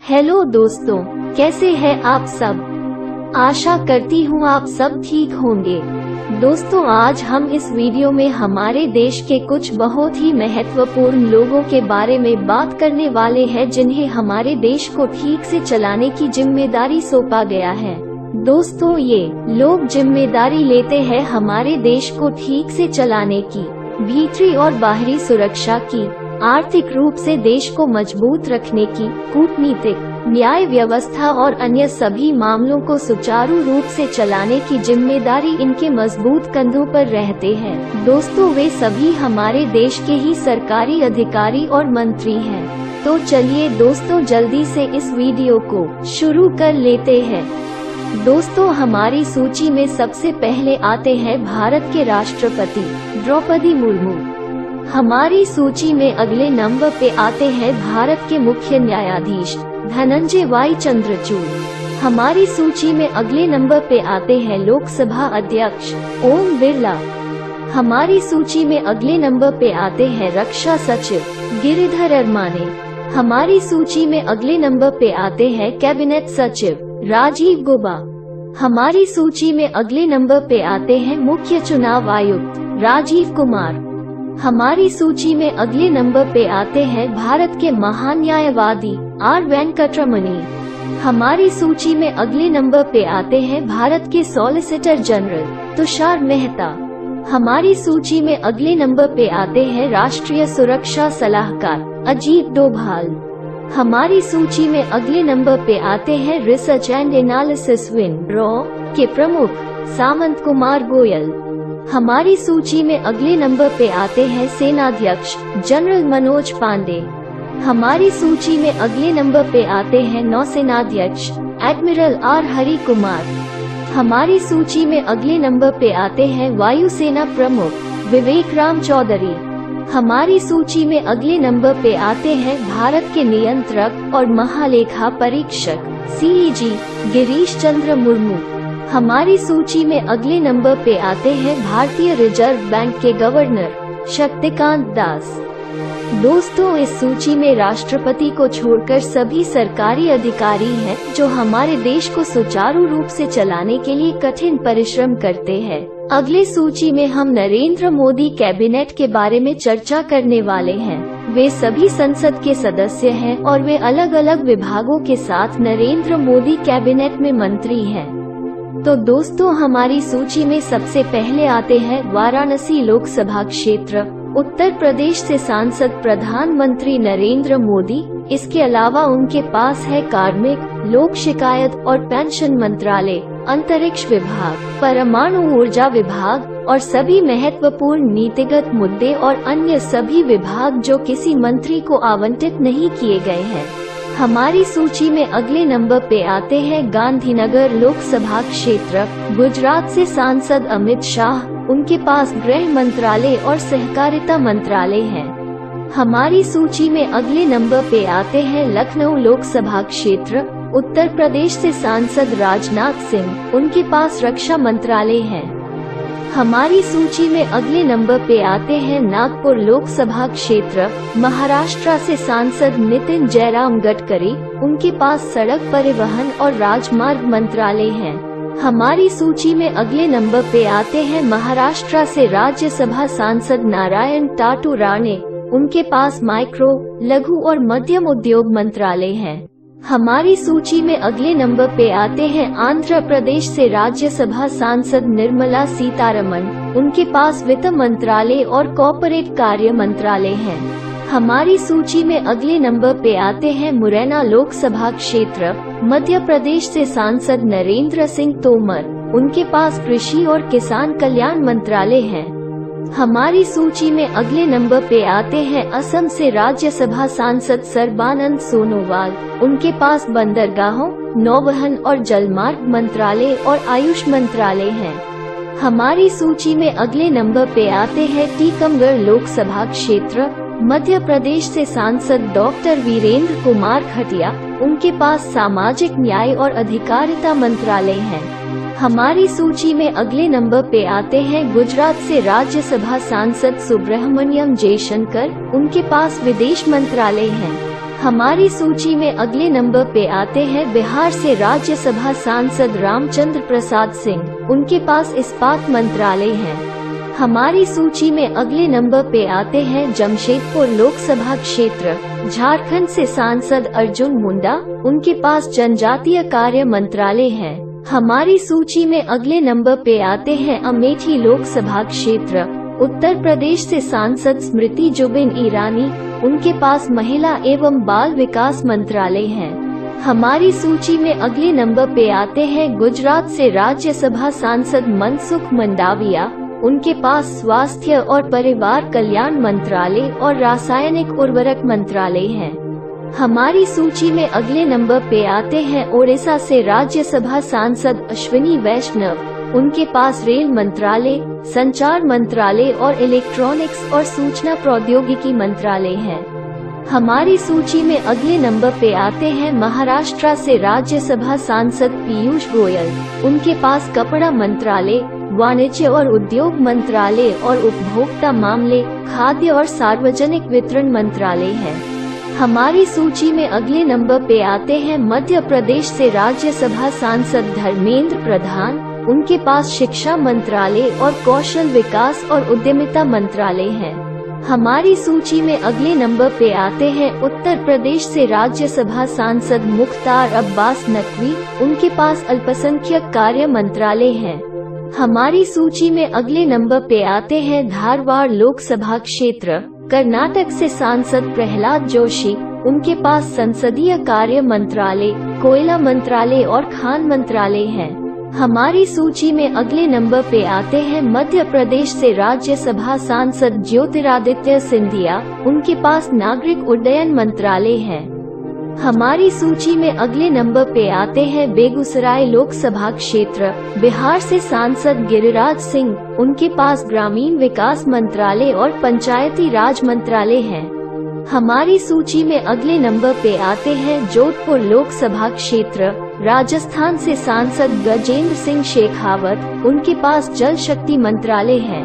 Hello दोस्तों, कैसे हैं आप सब। आशा करती हूँ आप सब ठीक होंगे। दोस्तों, आज हम इस वीडियो में हमारे देश के कुछ बहुत ही महत्वपूर्ण लोगों के बारे में बात करने वाले हैं जिन्हें हमारे देश को ठीक से चलाने की जिम्मेदारी सौंपा गया है। दोस्तों, ये लोग जिम्मेदारी लेते हैं हमारे देश को ठीक से चलाने की, भीतरी और बाहरी सुरक्षा की, आर्थिक रूप से देश को मजबूत रखने की, कूटनीतिक, न्याय व्यवस्था और अन्य सभी मामलों को सुचारू रूप से चलाने की जिम्मेदारी इनके मजबूत कंधों पर रहते हैं। दोस्तों, वे सभी हमारे देश के ही सरकारी अधिकारी और मंत्री हैं। तो चलिए दोस्तों, जल्दी से इस वीडियो को शुरू कर लेते हैं। दोस्तों, हमारी सूची में सबसे पहले आते हैं भारत के राष्ट्रपति द्रौपदी मुर्मू। हमारी सूची में अगले नंबर पे आते हैं भारत के मुख्य न्यायाधीश धनंजय वाई चंद्रचूड़। हमारी सूची में अगले नंबर पे आते हैं लोकसभा अध्यक्ष ओम बिरला। हमारी सूची में अगले नंबर पे आते हैं रक्षा सचिव गिरिधर अरमाने। हमारी सूची में अगले नंबर पे आते हैं कैबिनेट सचिव राजीव गौबा। हमारी सूची में अगले नंबर पे आते हैं मुख्य चुनाव आयुक्त राजीव कुमार। हमारी सूची में अगले नंबर पे आते हैं भारत के महान न्यायवादी आर वेंकटरमणी। हमारी सूची में अगले नंबर पे आते हैं भारत के सॉलिसिटर जनरल तुषार मेहता। हमारी सूची में अगले नंबर पे आते हैं राष्ट्रीय सुरक्षा सलाहकार अजीत डोभाल। हमारी सूची में अगले नंबर पे आते हैं research and analysis wing raw के प्रमुख सामंत कुमार गोयल। हमारी सूची में अगले नंबर पे आते हैं सेनाध्यक्ष जनरल मनोज पांडे। हमारी सूची में अगले नंबर पे आते हैं नौसेनाध्यक्ष एडमिरल आर हरि कुमार। हमारी सूची में अगले नंबर पे आते हैं वायुसेना प्रमुख विवेक राम चौधरी। हमारी सूची में अगले नंबर पे आते हैं भारत के नियंत्रक और महालेखा परीक्षक CAG गिरीश चंद्र मुर्मू। हमारी सूची में अगले नंबर पे आते हैं भारतीय रिजर्व बैंक के गवर्नर शक्तिकांत दास। दोस्तों, इस सूची में राष्ट्रपति को छोड़कर सभी सरकारी अधिकारी हैं जो हमारे देश को सुचारू रूप से चलाने के लिए कठिन परिश्रम करते हैं। अगले सूची में हम नरेंद्र मोदी कैबिनेट के बारे में चर्चा करने वाले हैं। वे सभी संसद के सदस्य हैं और वे अलग अलग विभागों के साथ नरेंद्र मोदी कैबिनेट में मंत्री हैं। तो दोस्तों, हमारी सूची में सबसे पहले आते हैं वाराणसी लोकसभा क्षेत्र उत्तर प्रदेश से सांसद प्रधानमंत्री नरेंद्र मोदी। इसके अलावा उनके पास है कार्मिक, लोक शिकायत और पेंशन मंत्रालय, अंतरिक्ष विभाग, परमाणु ऊर्जा विभाग और सभी महत्वपूर्ण नीतिगत मुद्दे और अन्य सभी विभाग जो किसी मंत्री को आवंटित नहीं किए गए हैं। हमारी सूची में अगले नंबर पे आते हैं गांधीनगर लोकसभा क्षेत्र गुजरात से सांसद अमित शाह। उनके पास गृह मंत्रालय और सहकारिता मंत्रालय है। हमारी सूची में अगले नंबर पे आते हैं लखनऊ लोकसभा क्षेत्र उत्तर प्रदेश से सांसद राजनाथ सिंह। उनके पास रक्षा मंत्रालय है। हमारी सूची में अगले नंबर पे आते हैं नागपुर लोकसभा क्षेत्र महाराष्ट्र से सांसद नितिन जयराम गडकरी। उनके पास सड़क परिवहन और राजमार्ग मंत्रालय है। हमारी सूची में अगले नंबर पे आते हैं महाराष्ट्र से राज्यसभा सांसद नारायण टाटू राणे। उनके पास माइक्रो, लघु और मध्यम उद्योग मंत्रालय है। हमारी सूची में अगले नंबर पे आते हैं आंध्र प्रदेश से राज्यसभा सांसद निर्मला सीतारमण। उनके पास वित्त मंत्रालय और कॉर्पोरेट कार्य मंत्रालय है। हमारी सूची में अगले नंबर पे आते हैं मुरैना लोकसभा क्षेत्र मध्य प्रदेश से सांसद नरेंद्र सिंह तोमर। उनके पास कृषि और किसान कल्याण मंत्रालय है। हमारी सूची में अगले नंबर पे आते हैं असम से राज्यसभा सांसद सर्बानंद सोनोवाल। उनके पास बंदरगाहों, नौवहन और जलमार्ग मंत्रालय और आयुष मंत्रालय है। हमारी सूची में अगले नंबर पे आते हैं टीकमगढ़ लोकसभा क्षेत्र मध्य प्रदेश से सांसद डॉक्टर वीरेंद्र कुमार खटिया, उनके पास सामाजिक न्याय और अधिकारिता मंत्रालय है। हमारी सूची में अगले नंबर पे आते हैं गुजरात से राज्यसभा सांसद सुब्रह्मण्यम जयशंकर, उनके पास विदेश मंत्रालय है। हमारी सूची में अगले नंबर पे आते हैं बिहार से राज्यसभा सांसद रामचंद्र प्रसाद सिंह, उनके पास इस्पात मंत्रालय है। हमारी सूची में अगले नंबर पे आते हैं जमशेदपुर लोकसभा क्षेत्र, झारखंड से सांसद अर्जुन मुंडा, उनके पास जनजातीय कार्य मंत्रालय है। हमारी सूची में अगले नंबर पे आते हैं अमेठी लोकसभा क्षेत्र, उत्तर प्रदेश से सांसद स्मृति जुबिन ईरानी, उनके पास महिला एवं बाल विकास मंत्रालय है। हमारी सूची में अगले नंबर पे आते हैं गुजरात से राज्यसभा सांसद मनसुख मंडाविया, उनके पास स्वास्थ्य और परिवार कल्याण मंत्रालय और रासायनिक उर्वरक मंत्रालय है। हमारी सूची में अगले नंबर पे आते हैं ओडिशा से राज्यसभा सांसद अश्विनी वैष्णव, उनके पास रेल मंत्रालय, संचार मंत्रालय और इलेक्ट्रॉनिक्स और सूचना प्रौद्योगिकी मंत्रालय है। हमारी सूची में अगले नंबर पे आते हैं महाराष्ट्र से राज्यसभा सांसद पीयूष गोयल, उनके पास कपड़ा मंत्रालय, वाणिज्य और उद्योग मंत्रालय और उपभोक्ता मामले, खाद्य और सार्वजनिक वितरण मंत्रालय है। हमारी सूची में अगले नंबर पे आते हैं मध्य प्रदेश से राज्यसभा सांसद धर्मेंद्र प्रधान, उनके पास शिक्षा मंत्रालय और कौशल विकास और उद्यमिता मंत्रालय है। हमारी सूची में अगले नंबर पे आते हैं उत्तर प्रदेश से राज्यसभा सांसद मुख्तार अब्बास नकवी, उनके पास अल्पसंख्यक कार्य मंत्रालय है। हमारी सूची में अगले नंबर पे आते हैं धारवाड़ लोकसभा क्षेत्र, कर्नाटक से सांसद प्रहलाद जोशी, उनके पास संसदीय कार्य मंत्रालय, कोयला मंत्रालय और खान मंत्रालय है। हमारी सूची में अगले नंबर पे आते हैं मध्य प्रदेश से राज्यसभा सांसद ज्योतिरादित्य सिंधिया, उनके पास नागरिक उड्डयन मंत्रालय है। हमारी सूची में अगले नंबर पे आते हैं बेगूसराय लोकसभा क्षेत्र, बिहार से सांसद गिरिराज सिंह, उनके पास ग्रामीण विकास मंत्रालय और पंचायती राज मंत्रालय है। हमारी सूची में अगले नंबर पे आते हैं जोधपुर लोकसभा क्षेत्र, राजस्थान से सांसद गजेंद्र सिंह शेखावत, उनके पास जल शक्ति मंत्रालय है।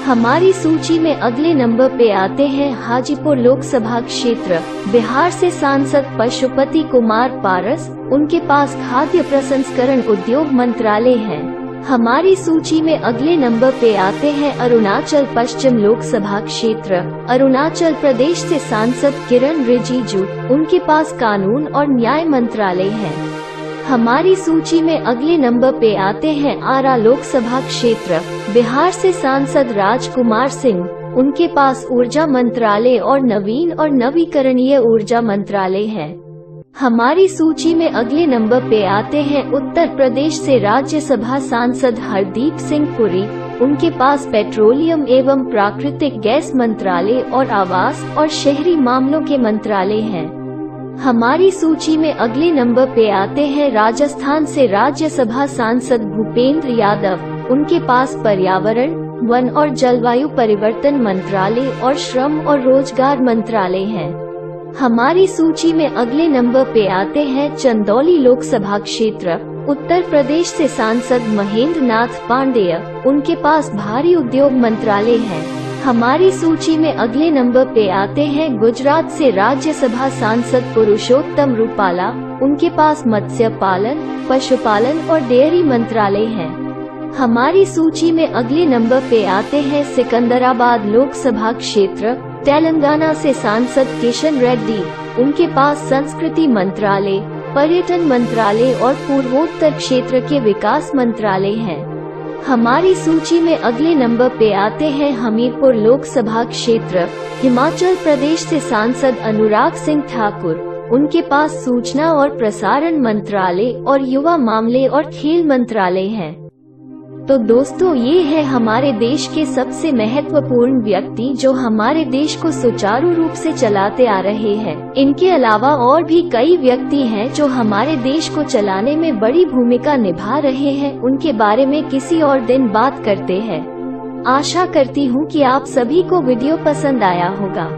हमारी सूची में अगले नंबर पे आते हैं हाजीपुर लोकसभा क्षेत्र, बिहार से सांसद पशुपति कुमार पारस, उनके पास खाद्य प्रसंस्करण उद्योग मंत्रालय है। हमारी सूची में अगले नंबर पे आते हैं अरुणाचल पश्चिम लोकसभा क्षेत्र, अरुणाचल प्रदेश से सांसद किरण रिजिजू, उनके पास कानून और न्याय मंत्रालय है। हमारी सूची में अगले नंबर पे आते हैं आरा लोकसभा क्षेत्र, बिहार से सांसद राजकुमार सिंह, उनके पास ऊर्जा मंत्रालय और नवीन और नवीकरणीय ऊर्जा मंत्रालय है। हमारी सूची में अगले नंबर पे आते हैं उत्तर प्रदेश से राज्यसभा सांसद हरदीप सिंह पुरी, उनके पास पेट्रोलियम एवं प्राकृतिक गैस मंत्रालय और आवास और शहरी मामलों के मंत्रालय हैं। हमारी सूची में अगले नंबर पे आते हैं राजस्थान से राज्यसभा सांसद भूपेंद्र यादव, उनके पास पर्यावरण, वन और जलवायु परिवर्तन मंत्रालय और श्रम और रोजगार मंत्रालय है। हमारी सूची में अगले नंबर पे आते हैं चंदौली लोकसभा क्षेत्र, उत्तर प्रदेश से सांसद महेंद्र नाथ पांडेय, उनके पास भारी उद्योग मंत्रालय है। हमारी सूची में अगले नंबर पे आते हैं गुजरात से राज्यसभा सांसद पुरुषोत्तम रूपाला, उनके पास मत्स्य पालन, पशुपालन और डेयरी मंत्रालय है। हमारी सूची में अगले नंबर पे आते हैं सिकंदराबाद लोकसभा क्षेत्र, तेलंगाना से सांसद किशन रेड्डी, उनके पास संस्कृति मंत्रालय, पर्यटन मंत्रालय और पूर्वोत्तर क्षेत्र के विकास मंत्रालय है। हमारी सूची में अगले नंबर पे आते हैं हमीरपुर लोकसभा क्षेत्र, हिमाचल प्रदेश से सांसद अनुराग सिंह ठाकुर, उनके पास सूचना और प्रसारण मंत्रालय और युवा मामले और खेल मंत्रालय है। तो दोस्तों, ये है हमारे देश के सबसे महत्वपूर्ण व्यक्ति जो हमारे देश को सुचारू रूप से चलाते आ रहे हैं। इनके अलावा और भी कई व्यक्ति हैं जो हमारे देश को चलाने में बड़ी भूमिका निभा रहे हैं। उनके बारे में किसी और दिन बात करते हैं। आशा करती हूँ कि आप सभी को वीडियो पसंद आया होगा।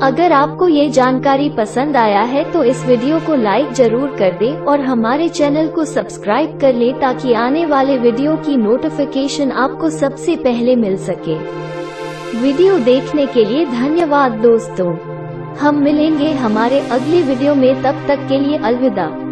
अगर आपको ये जानकारी पसंद आया है तो इस वीडियो को लाइक जरूर कर दें और हमारे चैनल को सब्सक्राइब कर लें ताकि आने वाले वीडियो की नोटिफिकेशन आपको सबसे पहले मिल सके। वीडियो देखने के लिए धन्यवाद दोस्तों। हम मिलेंगे हमारे अगले वीडियो में, तब तक के लिए अलविदा।